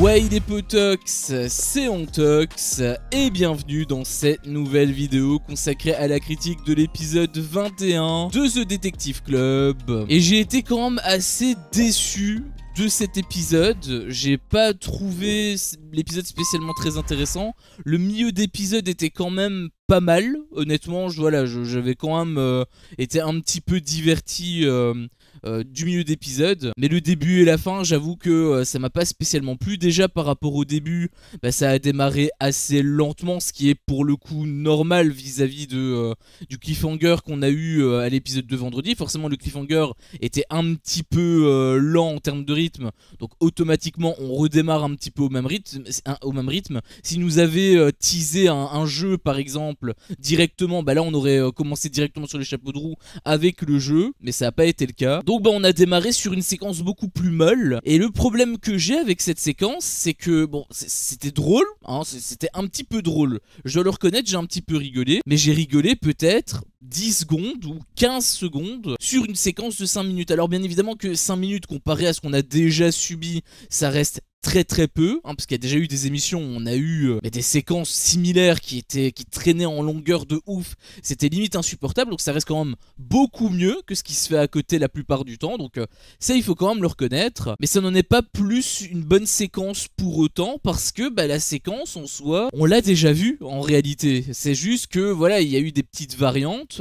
Ouais les potox, c'est Ontox et bienvenue dans cette nouvelle vidéo consacrée à la critique de l'épisode 21 de The Detective Club. Et j'ai été quand même assez déçu de cet épisode. J'ai pas trouvé l'épisode spécialement très intéressant. Le milieu d'épisode était quand même pas mal, honnêtement. J'avais quand même été un petit peu diverti du milieu d'épisode, mais le début et la fin, j'avoue que ça m'a pas spécialement plu. Déjà par rapport au début, ça a démarré assez lentement, ce qui est pour le coup normal vis-à-vis du cliffhanger qu'on a eu à l'épisode de vendredi. Forcément le cliffhanger était un petit peu lent en termes de rythme, donc automatiquement on redémarre un petit peu au même rythme. Si nous avait teasé un jeu par exemple directement, là on aurait commencé directement sur les chapeaux de roue avec le jeu, mais ça n'a pas été le cas. Donc on a démarré sur une séquence beaucoup plus molle. Et le problème que j'ai avec cette séquence, c'est que bon, c'était drôle, hein, c'était un petit peu drôle. Je dois le reconnaître, j'ai un petit peu rigolé, mais j'ai rigolé peut-être 10 secondes ou 15 secondes sur une séquence de 5 minutes. Alors bien évidemment que 5 minutes comparé à ce qu'on a déjà subi, ça reste très peu, hein, parce qu'il y a déjà eu des émissions où on a eu des séquences similaires qui traînaient en longueur de ouf, c'était limite insupportable, donc ça reste quand même beaucoup mieux que ce qui se fait à côté la plupart du temps, donc ça il faut quand même le reconnaître, mais ça n'en est pas plus une bonne séquence pour autant, parce que la séquence en soi, on l'a déjà vue en réalité, c'est juste que voilà, il y a eu des petites variantes,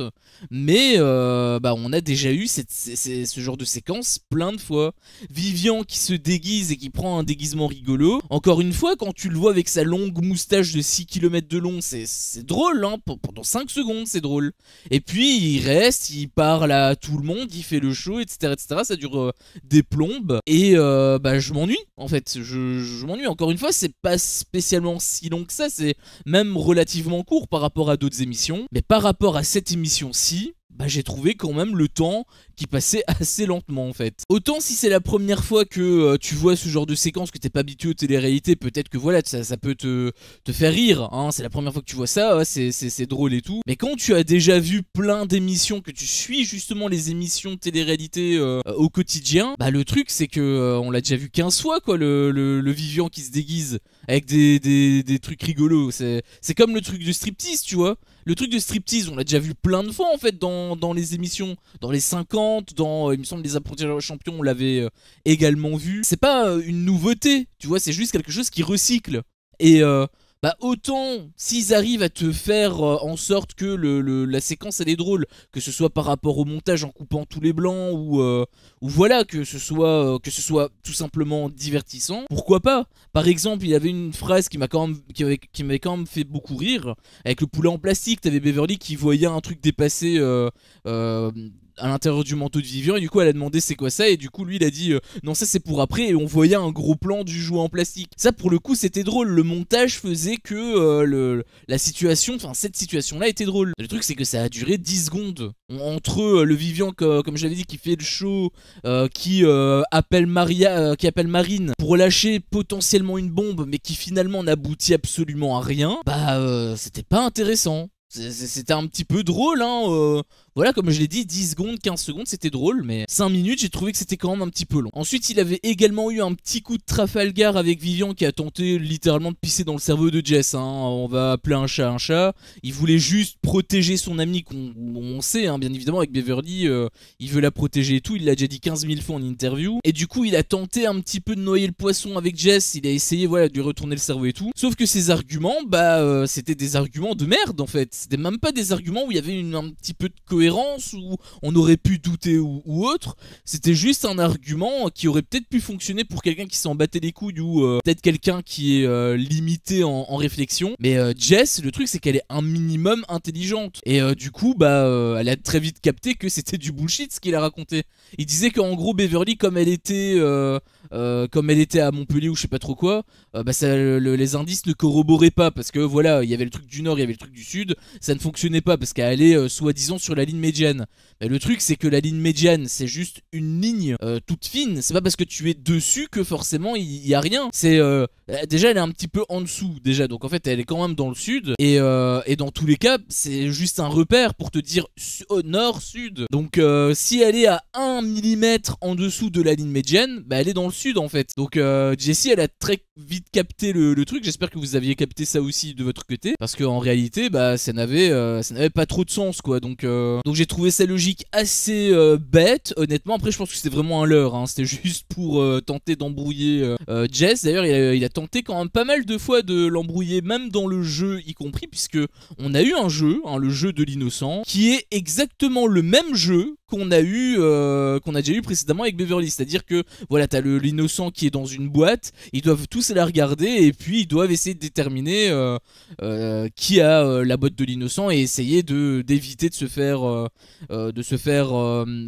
mais on a déjà eu ce genre de séquence plein de fois. Vivian qui se déguise et qui prend un déguisement rigolo. Encore une fois, quand tu le vois avec sa longue moustache de 6 km de long, c'est drôle, hein, pendant 5 secondes, c'est drôle. Et puis, il reste, il parle à tout le monde, il fait le show, etc. Ça dure des plombes. Et je m'ennuie, en fait. Je m'ennuie. Encore une fois, c'est pas spécialement si long que ça, c'est même relativement court par rapport à d'autres émissions. Mais par rapport à cette émission-ci, j'ai trouvé quand même le temps qui passait assez lentement en fait. Autant si c'est la première fois que tu vois ce genre de séquence, que t'es pas habitué aux télé-réalités, peut-être que voilà, ça peut te faire rire, hein. C'est la première fois que tu vois ça, c'est drôle et tout. Mais quand tu as déjà vu plein d'émissions, que tu suis justement les émissions de télé-réalité au quotidien, le truc c'est que on l'a déjà vu 15 fois quoi, le Vivian qui se déguise avec des trucs rigolos. C'est comme le truc de striptease, tu vois. Le truc de striptease, on l'a déjà vu plein de fois en fait dans les émissions, dans les 50, il me semble les apprentis champions, on l'avait également vu. C'est pas une nouveauté, tu vois, c'est juste quelque chose qui recycle. Et autant s'ils arrivent à te faire en sorte que la séquence elle est drôle, que ce soit par rapport au montage en coupant tous les blancs ou voilà, que ce soit tout simplement divertissant, pourquoi pas. Par exemple, il y avait une phrase qui m'avait quand même fait beaucoup rire, avec le poulet en plastique. T'avais Beverly qui voyait un truc dépasser à l'intérieur du manteau de Vivian, et du coup elle a demandé c'est quoi ça, et du coup lui il a dit non ça c'est pour après, et on voyait un gros plan du jouet en plastique. Ça pour le coup c'était drôle, le montage faisait que la situation, enfin cette situation là était drôle. Le truc c'est que ça a duré 10 secondes entre le Vivian comme j'avais dit qui fait le show, qui appelle Marine pour lâcher potentiellement une bombe, mais qui finalement n'aboutit absolument à rien. C'était pas intéressant. C'était un petit peu drôle, hein. Voilà, comme je l'ai dit, 10 secondes, 15 secondes, c'était drôle, mais 5 minutes, j'ai trouvé que c'était quand même un petit peu long. Ensuite, il avait également eu un petit coup de Trafalgar avec Vivian qui a tenté littéralement de pisser dans le cerveau de Jess, hein. On va appeler un chat un chat. Il voulait juste protéger son ami, qu'on sait, hein, bien évidemment, avec Beverly, il veut la protéger et tout, il l'a déjà dit 15 000 fois en interview. Et du coup, il a tenté un petit peu de noyer le poisson avec Jess, il a essayé, voilà, de lui retourner le cerveau et tout. Sauf que ses arguments, c'était des arguments de merde, en fait. C'était même pas des arguments où il y avait un petit peu de cohérence, où on aurait pu douter ou autre. C'était juste un argument qui aurait peut-être pu fonctionner pour quelqu'un qui s'en battait les couilles, ou peut-être quelqu'un qui est limité en réflexion. Mais Jess, le truc c'est qu'elle est un minimum intelligente, et du coup elle a très vite capté que c'était du bullshit ce qu'il a raconté. Il disait qu'en gros Beverly, comme elle était à Montpellier ou je sais pas trop quoi, les indices ne corroboraient pas, parce que voilà, il y avait le truc du nord, il y avait le truc du sud, ça ne fonctionnait pas parce qu'elle allait soi-disant sur la ligne médiane. Mais le truc c'est que la ligne médiane c'est juste une ligne toute fine, c'est pas parce que tu es dessus que forcément il y a rien. C'est déjà elle est un petit peu en dessous déjà, donc en fait elle est quand même dans le sud, et dans tous les cas c'est juste un repère pour te dire nord, sud. Donc si elle est à 1 mm en dessous de la ligne médiane, elle est dans le sud en fait. Donc Jessie elle a très vite capté le truc, j'espère que vous aviez capté ça aussi de votre côté, parce qu'en réalité bah ça n'avait pas trop de sens quoi, donc j'ai trouvé ça logique assez bête honnêtement. Après je pense que c'était vraiment un leurre, hein. C'était juste pour tenter d'embrouiller Jess. D'ailleurs il a tenté quand même pas mal de fois de l'embrouiller, même dans le jeu y compris, puisque on a eu un jeu, hein, le jeu de l'innocent, qui est exactement le même jeu qu'on a déjà eu précédemment avec Beverly. C'est-à-dire que voilà, t'as l'innocent qui est dans une boîte, ils doivent tous la regarder et puis ils doivent essayer de déterminer qui a la boîte de l'innocent et essayer d'éviter de se faire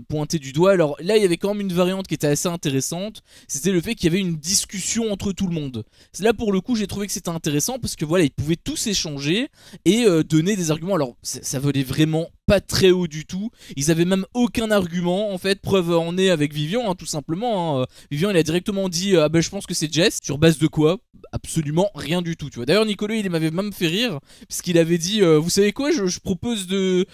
pointer du doigt. Alors là il y avait quand même une variante qui était assez intéressante, c'était le fait qu'il y avait une discussion entre tout le monde. Là pour le coup j'ai trouvé que c'était intéressant parce que voilà, ils pouvaient tous échanger et donner des arguments. Alors ça volait vraiment pas très haut du tout, ils avaient même aucun argument en fait. Preuve en est avec Vivian, hein, tout simplement, hein. Vivian il a directement dit ah ben je pense que c'est Jess. Sur base de quoi? Absolument rien du tout, tu vois. D'ailleurs Nicolas il m'avait même fait rire puisqu'il avait dit vous savez quoi, je propose de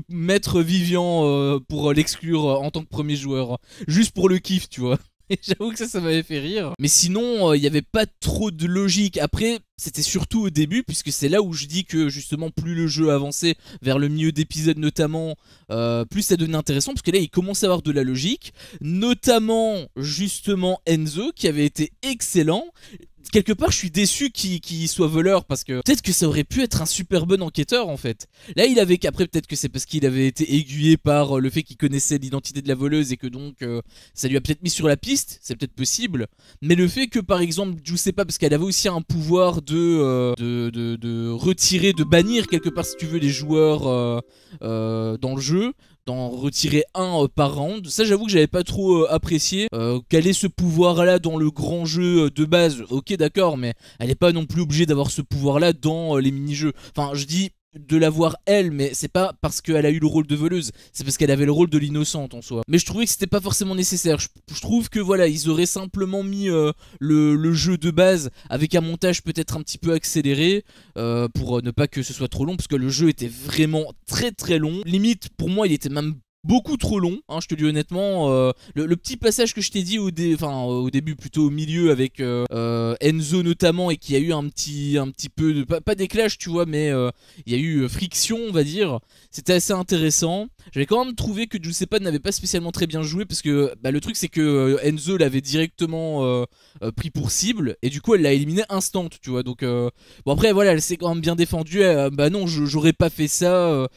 mettre Vivian pour l'exclure en tant que premier joueur, juste pour le kiff, tu vois. Et j'avoue que ça m'avait fait rire. Mais sinon, il n'y avait pas trop de logique. Après, c'était surtout au début, puisque c'est là où je dis que justement, plus le jeu avançait, vers le milieu d'épisode notamment, plus ça devenait intéressant, parce que là, il commençait à avoir de la logique. Notamment, justement, Enzo, qui avait été excellent. Quelque part je suis déçu qu'il soit voleur, parce que peut-être que ça aurait pu être un super bon enquêteur en fait. Là il avait qu'après peut-être que c'est parce qu'il avait été aiguillé par le fait qu'il connaissait l'identité de la voleuse et que donc ça lui a peut-être mis sur la piste, c'est peut-être possible. Mais le fait que par exemple je sais pas, parce qu'elle avait aussi un pouvoir de retirer, de bannir quelque part si tu veux les joueurs dans le jeu, d'en retirer un par round. Ça j'avoue que j'avais pas trop apprécié. Quel est ce pouvoir là dans le grand jeu de base? Ok d'accord, mais elle est pas non plus obligée d'avoir ce pouvoir là dans les mini-jeux. Enfin je dis de l'avoir elle, mais c'est pas parce qu'elle a eu le rôle de voleuse, c'est parce qu'elle avait le rôle de l'innocente en soi. Mais je trouvais que c'était pas forcément nécessaire. Je trouve que voilà, ils auraient simplement mis le jeu de base avec un montage peut-être un petit peu accéléré pour ne pas que ce soit trop long, parce que le jeu était vraiment très très long. Limite pour moi il était même beaucoup trop long, hein, je te dis honnêtement. Le petit passage que je t'ai dit au début, plutôt au milieu avec Enzo notamment, et qui a eu un petit peu de, pas d'éclash tu vois, mais il y a eu friction on va dire. C'était assez intéressant. J'avais quand même trouvé que Giuseppe n'avait pas spécialement très bien joué, parce que bah, le truc c'est que Enzo l'avait directement pris pour cible, et du coup elle l'a éliminé instant, tu vois. Donc bon après voilà, elle s'est quand même bien défendue. Bah non, j'aurais pas fait ça.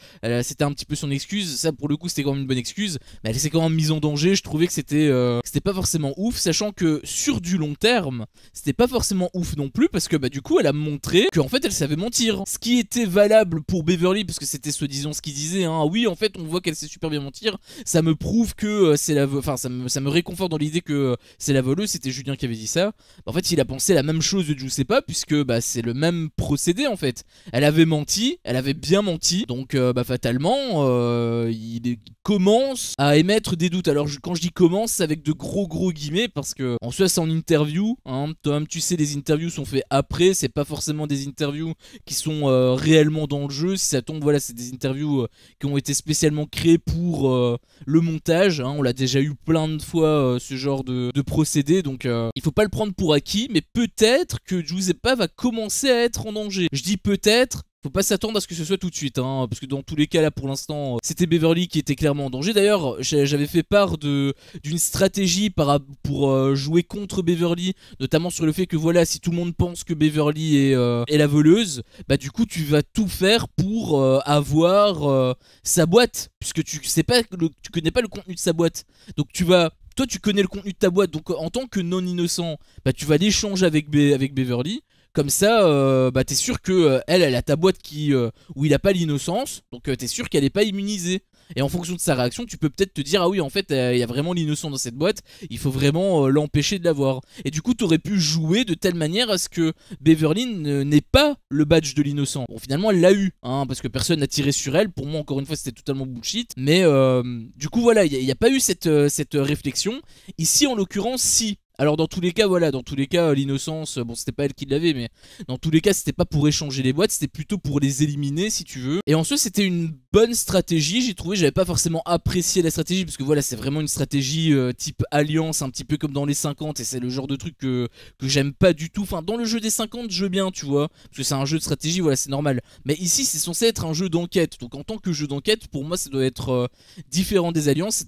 C'était un petit peu son excuse. Ça pour le coup c'était quand même une bonne excuse, mais elle s'est quand même mise en danger. Je trouvais que c'était pas forcément ouf, sachant que sur du long terme c'était pas forcément ouf non plus, parce que bah du coup elle a montré qu'en fait elle savait mentir. Ce qui était valable pour Beverly, parce que c'était soi-disant ce qu'il disait, hein. Oui en fait on voit qu'elle sait super bien mentir, ça me prouve que c'est la... Enfin ça me réconforte dans l'idée que c'est la voleuse. C'était Julien qui avait dit ça. En fait il a pensé la même chose de Giuseppe, puisque bah c'est le même procédé en fait. Elle avait menti, elle avait bien menti, donc bah fatalement il commence à émettre des doutes. Alors quand je dis commence, c'est avec de gros guillemets, parce que en soi c'est en interview, hein. Toi-même tu sais, les interviews sont faites après, c'est pas forcément des interviews qui sont réellement dans le jeu. Si ça tombe, voilà, c'est des interviews qui ont été spécialement créées pour le montage, hein. On l'a déjà eu plein de fois ce genre de procédé, donc il faut pas le prendre pour acquis, mais peut-être que Giuseppe va commencer à être en danger. Je dis peut-être, faut pas s'attendre à ce que ce soit tout de suite, hein, parce que dans tous les cas là pour l'instant c'était Beverly qui était clairement en danger. D'ailleurs j'avais fait part d'une stratégie pour jouer contre Beverly, notamment sur le fait que voilà, si tout le monde pense que Beverly est la voleuse, bah du coup tu vas tout faire pour avoir sa boîte, puisque tu connais pas le contenu de sa boîte. Donc toi tu connais le contenu de ta boîte, donc en tant que non innocent, bah tu vas l'échanger avec Beverly. Comme ça, bah t'es sûr que elle a ta boîte où il a pas l'innocence, donc t'es sûr qu'elle est pas immunisée. Et en fonction de sa réaction, tu peux peut-être te dire ah oui en fait il y a vraiment l'innocent dans cette boîte, il faut vraiment l'empêcher de l'avoir. Et du coup t'aurais pu jouer de telle manière à ce que Beverly n'ait pas le badge de l'innocent. Bon finalement elle l'a eu, hein, parce que personne n'a tiré sur elle. Pour moi encore une fois c'était totalement bullshit. Mais du coup voilà, il n'y a pas eu cette réflexion. Ici en l'occurrence si. Alors dans tous les cas, voilà, l'innocence, bon c'était pas elle qui l'avait, mais dans tous les cas c'était pas pour échanger les boîtes, c'était plutôt pour les éliminer si tu veux. Et en soi c'était une bonne stratégie, j'ai trouvé. J'avais pas forcément apprécié la stratégie parce que voilà, c'est vraiment une stratégie type alliance, un petit peu comme dans les 50, et c'est le genre de truc que j'aime pas du tout. Enfin, dans le jeu des 50, je veux bien, tu vois, parce que c'est un jeu de stratégie, voilà, c'est normal. Mais ici, c'est censé être un jeu d'enquête. Donc en tant que jeu d'enquête, pour moi, ça doit être différent des alliances.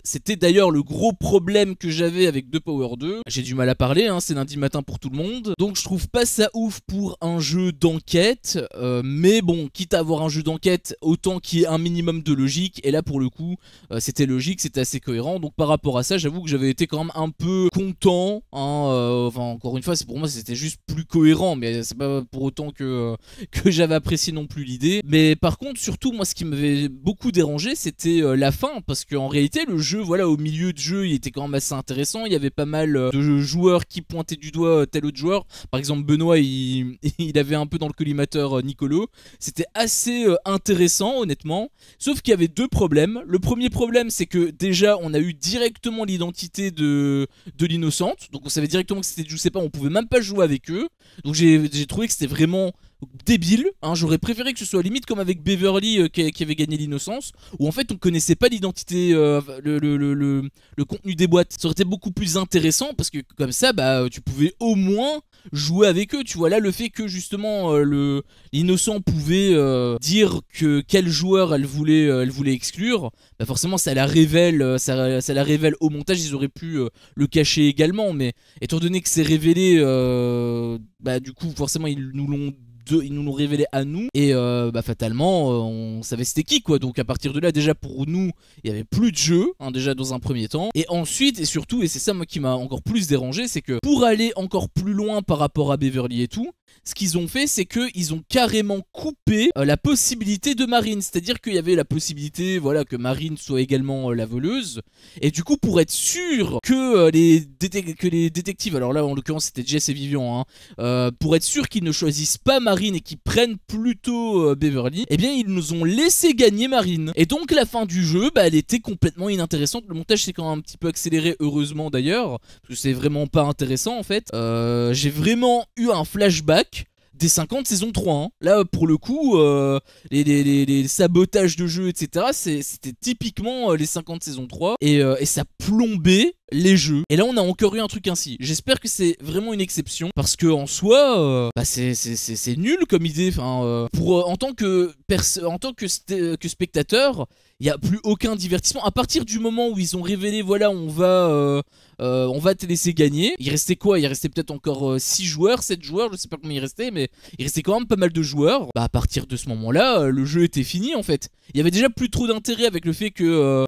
C'était d'ailleurs le gros problème que j'avais avec The Power 2. J'ai du mal à parler, hein, c'est lundi matin pour tout le monde. Donc je trouve pas ça ouf pour un jeu d'enquête. Mais bon, quitte à avoir un jeu d'enquête, autant qu'il y ait un minimum de logique. Et là, pour le coup, c'était logique, c'était assez cohérent. Donc par rapport à ça, j'avoue que j'avais été quand même un peu content. Hein, enfin, encore une fois, pour moi, c'était juste plus cohérent. Mais c'est pas pour autant que j'avais apprécié non plus l'idée. Mais par contre, surtout, moi, ce qui m'avait beaucoup dérangé, c'était la fin. Parce qu'en réalité, le jeu, voilà, au milieu de jeu, il était quand même assez intéressant. Il y avait pas mal de joueurs qui pointaient du doigt tel autre joueur. Par exemple, Benoît, il avait un peu dans le collimateur Nicolo. C'était assez intéressant, honnêtement. Sauf qu'il y avait deux problèmes. Le premier problème, c'est que déjà, on a eu directement l'identité de l'innocente. Donc on savait directement que c'était, je sais pas, on pouvait même pas jouer avec eux. Donc j'ai trouvé que c'était vraiment débile, hein. J'aurais préféré que ce soit limite comme avec Beverly qui avait gagné l'innocence, où en fait on connaissait pas l'identité, le contenu des boîtes. Ça aurait été beaucoup plus intéressant parce que comme ça, bah tu pouvais au moins jouer avec eux. Tu vois là le fait que justement l'innocent pouvait dire que quel joueur elle voulait exclure, bah forcément ça la révèle, ça la révèle au montage. Ils auraient pu le cacher également, mais étant donné que c'est révélé, bah du coup forcément ils nous l'ont révélé à nous, et bah fatalement on savait c'était qui, quoi. Donc à partir de là, déjà pour nous il y avait plus de jeu, hein, déjà dans un premier temps, et ensuite et surtout, et c'est ça moi qui m'a encore plus dérangé, c'est que pour aller encore plus loin par rapport à Beverly et tout, ce qu'ils ont fait, c'est qu'ils ont carrément coupé la possibilité de Marine. C'est-à-dire qu'il y avait la possibilité, voilà, que Marine soit également la voleuse. Et du coup, pour être sûr que les détectives, alors là en l'occurrence c'était Jess et Vivian, hein, pour être sûr qu'ils ne choisissent pas Marine et qu'ils prennent plutôt Beverly, eh bien ils nous ont laissé gagner Marine. Et donc la fin du jeu, bah, elle était complètement inintéressante. Le montage s'est quand même un petit peu accéléré, heureusement d'ailleurs, parce que c'est vraiment pas intéressant en fait. J'ai vraiment eu un flashback des 50 saison 3, hein. Là pour le coup les sabotages de jeu, etc., c'était typiquement les 50 saison 3, et ça plombait les jeux. Et là on a encore eu un truc ainsi. J'espère que c'est vraiment une exception, parce que en soi bah, c'est nul comme idée. Enfin, en tant que spectateur, il n'y a plus aucun divertissement. À partir du moment où ils ont révélé, voilà, on va te laisser gagner. Il restait quoi? Il restait peut-être encore 6 joueurs, 7 joueurs, je sais pas combien il restait, mais il restait quand même pas mal de joueurs. Bah à partir de ce moment-là, le jeu était fini en fait. Il y avait déjà plus trop d'intérêt avec le fait que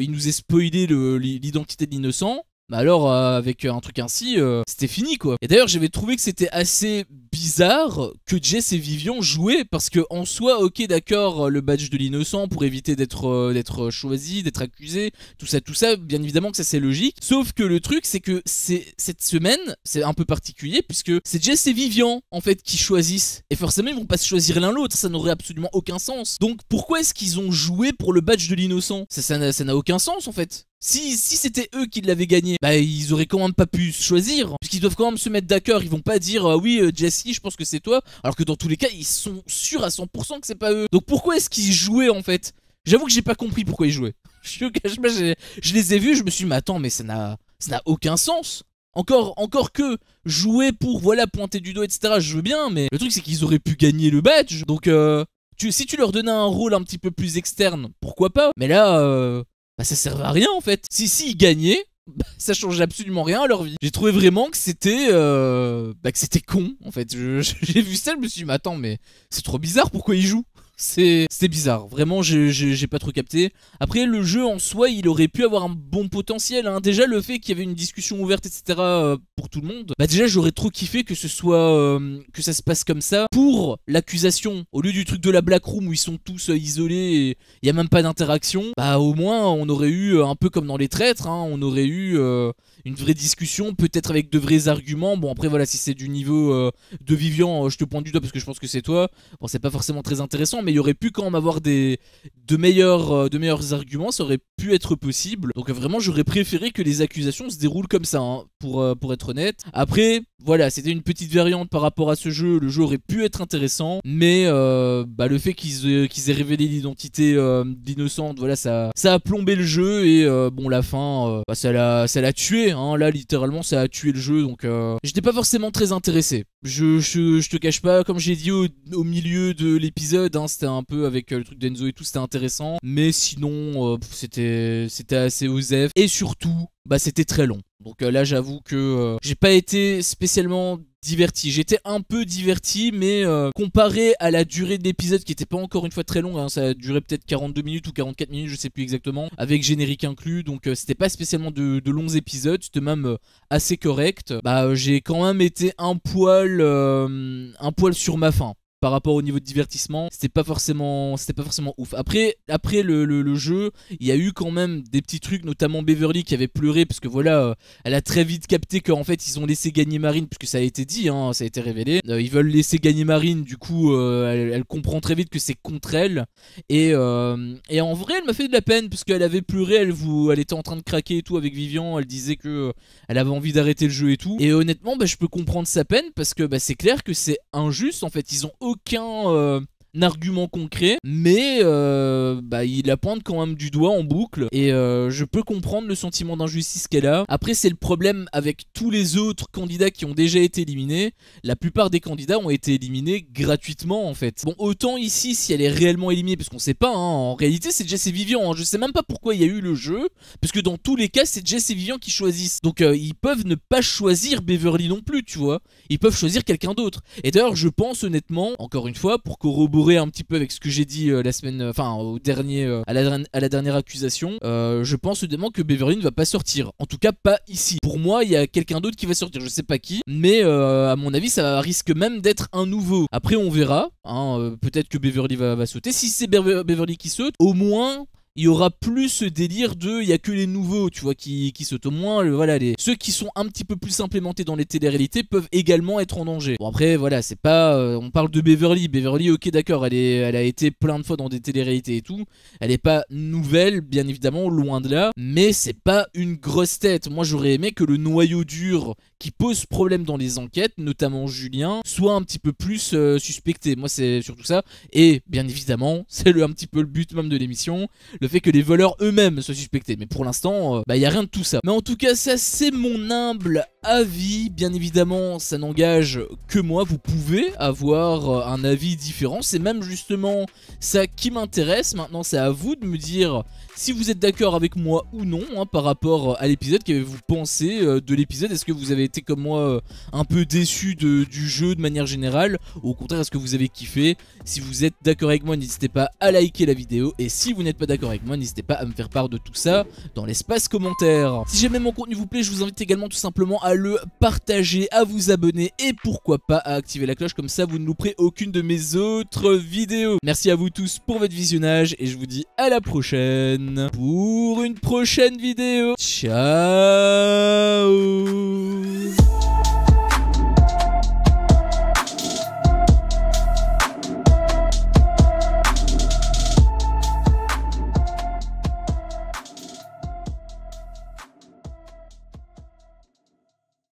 il nous ait spoilé l'identité de l'innocent. Bah alors avec un truc ainsi, c'était fini, quoi. Et d'ailleurs j'avais trouvé que c'était assez bizarre que Jess et Vivian jouaient, parce que en soi, ok d'accord, le badge de l'innocent pour éviter d'être choisi, d'être accusé, tout ça, bien évidemment que ça c'est logique. Sauf que le truc c'est que cette semaine c'est un peu particulier, puisque c'est Jess et Vivian en fait qui choisissent, et forcément ils vont pas se choisir l'un l'autre, ça n'aurait absolument aucun sens. Donc pourquoi est-ce qu'ils ont joué pour le badge de l'innocent? Ça n'a aucun sens en fait. Si c'était eux qui l'avaient gagné, bah ils auraient quand même pas pu se choisir, puisqu'ils doivent quand même se mettre d'accord. Ils vont pas dire oui Jessie je pense que c'est toi, alors que dans tous les cas ils sont sûrs à 100% que c'est pas eux. Donc pourquoi est-ce qu'ils jouaient en fait? J'avoue que j'ai pas compris pourquoi ils jouaient. Je les ai vus, je me suis dit mais attends, mais ça n'a aucun sens. Encore que jouer pour voilà pointer du doigt, etc., je veux bien, mais le truc c'est qu'ils auraient pu gagner le badge. Donc si tu leur donnais un rôle un petit peu plus externe, pourquoi pas. Mais là bah ça servait à rien en fait. Si ils gagnaient, bah, ça changeait absolument rien à leur vie. J'ai trouvé vraiment que c'était con en fait. J'ai vu ça, je me suis dit mais attends, mais c'est trop bizarre, pourquoi ils jouent? C'était bizarre, vraiment j'ai pas trop capté. Après le jeu en soi il aurait pu avoir un bon potentiel, hein. Déjà le fait qu'il y avait une discussion ouverte, etc., pour tout le monde, bah déjà j'aurais trop kiffé que ce soit que ça se passe comme ça pour l'accusation, au lieu du truc de la Black Room où ils sont tous isolés et il y a même pas d'interaction. Bah au moins on aurait eu un peu comme dans les traîtres, hein, on aurait eu une vraie discussion, peut-être avec de vrais arguments. Bon après voilà, si c'est du niveau de Vivian, je te pointe du doigt parce que je pense que c'est toi. Bon c'est pas forcément très intéressant, mais il y aurait pu quand même avoir de meilleurs arguments, ça aurait pu être possible. Donc vraiment j'aurais préféré que les accusations se déroulent comme ça, hein, pour être honnête. Après voilà, c'était une petite variante par rapport à ce jeu. Le jeu aurait pu être intéressant, mais le fait qu'ils aient révélé l'identité d'Innocent, voilà, ça a plombé le jeu. Et bon, la fin, ça l'a tué, hein. Là, littéralement, ça a tué le jeu. Donc, j'étais pas forcément très intéressé. Je te cache pas, comme j'ai dit au milieu de l'épisode, hein, c'était un peu avec le truc d'Enzo et tout, c'était intéressant. Mais sinon, c'était assez osef. Et surtout, c'était très long. Donc là, j'avoue que j'ai pas été spécialement diverti. J'étais un peu diverti, mais comparé à la durée de l'épisode qui était pas encore une fois très longue, hein, ça a duré peut-être 42 minutes ou 44 minutes, je sais plus exactement, avec générique inclus, donc c'était pas spécialement de longs épisodes, c'était même assez correct. J'ai quand même été un poil sur ma faim. Par rapport au niveau de divertissement, c'était pas forcément ouf. Après le jeu, il y a eu quand même des petits trucs, notamment Beverly qui avait pleuré parce que voilà, elle a très vite capté qu'en fait ils ont laissé gagner Marine, puisque ça a été dit, hein, ça a été révélé. Ils veulent laisser gagner Marine, du coup elle comprend très vite que c'est contre elle. Et en vrai, elle m'a fait de la peine parce qu'elle avait pleuré, elle était en train de craquer et tout avec Vivian. Elle disait que elle avait envie d'arrêter le jeu et tout. Et honnêtement, je peux comprendre sa peine parce que c'est clair que c'est injuste en fait. Ils ont aucun argument concret, mais il la pointe quand même du doigt en boucle. Et je peux comprendre le sentiment d'injustice qu'elle a. Après, c'est le problème avec tous les autres candidats qui ont déjà été éliminés. La plupart des candidats ont été éliminés gratuitement en fait. Bon, autant ici, si elle est réellement éliminée, parce qu'on sait pas, hein, en réalité c'est Jess et Vivian, hein. Je sais même pas pourquoi il y a eu le jeu, parce que dans tous les cas c'est Jess et Vivian qui choisissent. Donc ils peuvent ne pas choisir Beverly non plus, tu vois. Ils peuvent choisir quelqu'un d'autre. Et d'ailleurs, je pense honnêtement, encore une fois, pour corroborer un petit peu avec ce que j'ai dit la semaine, à la dernière accusation, je pense honnêtement que Beverly ne va pas sortir. En tout cas, pas ici. Pour moi, il y a quelqu'un d'autre qui va sortir. Je sais pas qui, mais à mon avis, ça risque même d'être un nouveau. Après, on verra. Hein, peut-être que Beverly va sauter. Si c'est Beverly qui saute, au moins il y aura plus ce délire de il y a que les nouveaux, tu vois, qui sautent. Au moins voilà, ceux qui sont un petit peu plus implémentés dans les télé-réalités peuvent également être en danger. Bon, après voilà, c'est pas on parle de Beverly, ok, d'accord, elle a été plein de fois dans des télé-réalités et tout. Elle est pas nouvelle, bien évidemment, loin de là, mais c'est pas une grosse tête. Moi, j'aurais aimé que le noyau dur qui pose problème dans les enquêtes, notamment Julien, soit un petit peu plus suspecté. Moi, c'est surtout ça. Et bien évidemment, c'est un petit peu le but même de l'émission, le fait que les voleurs eux-mêmes soient suspectés. Mais pour l'instant, y a rien de tout ça. Mais en tout cas, ça c'est mon humble avis. Bien évidemment, ça n'engage que moi. Vous pouvez avoir un avis différent. C'est même justement ça qui m'intéresse. Maintenant, c'est à vous de me dire si vous êtes d'accord avec moi ou non, hein, par rapport à l'épisode. Qu'avez-vous pensé de l'épisode? Est-ce que vous avez été comme moi un peu déçu du jeu de manière générale, ou au contraire, est-ce que vous avez kiffé? Si vous êtes d'accord avec moi, n'hésitez pas à liker la vidéo. Et si vous n'êtes pas d'accord avec moi, n'hésitez pas à me faire part de tout ça dans l'espace commentaire. Si jamais mon contenu vous plaît, je vous invite également tout simplement à le partager, à vous abonner et pourquoi pas à activer la cloche, comme ça vous ne louperez aucune de mes autres vidéos. Merci à vous tous pour votre visionnage et je vous dis à la prochaine pour une prochaine vidéo. Ciao.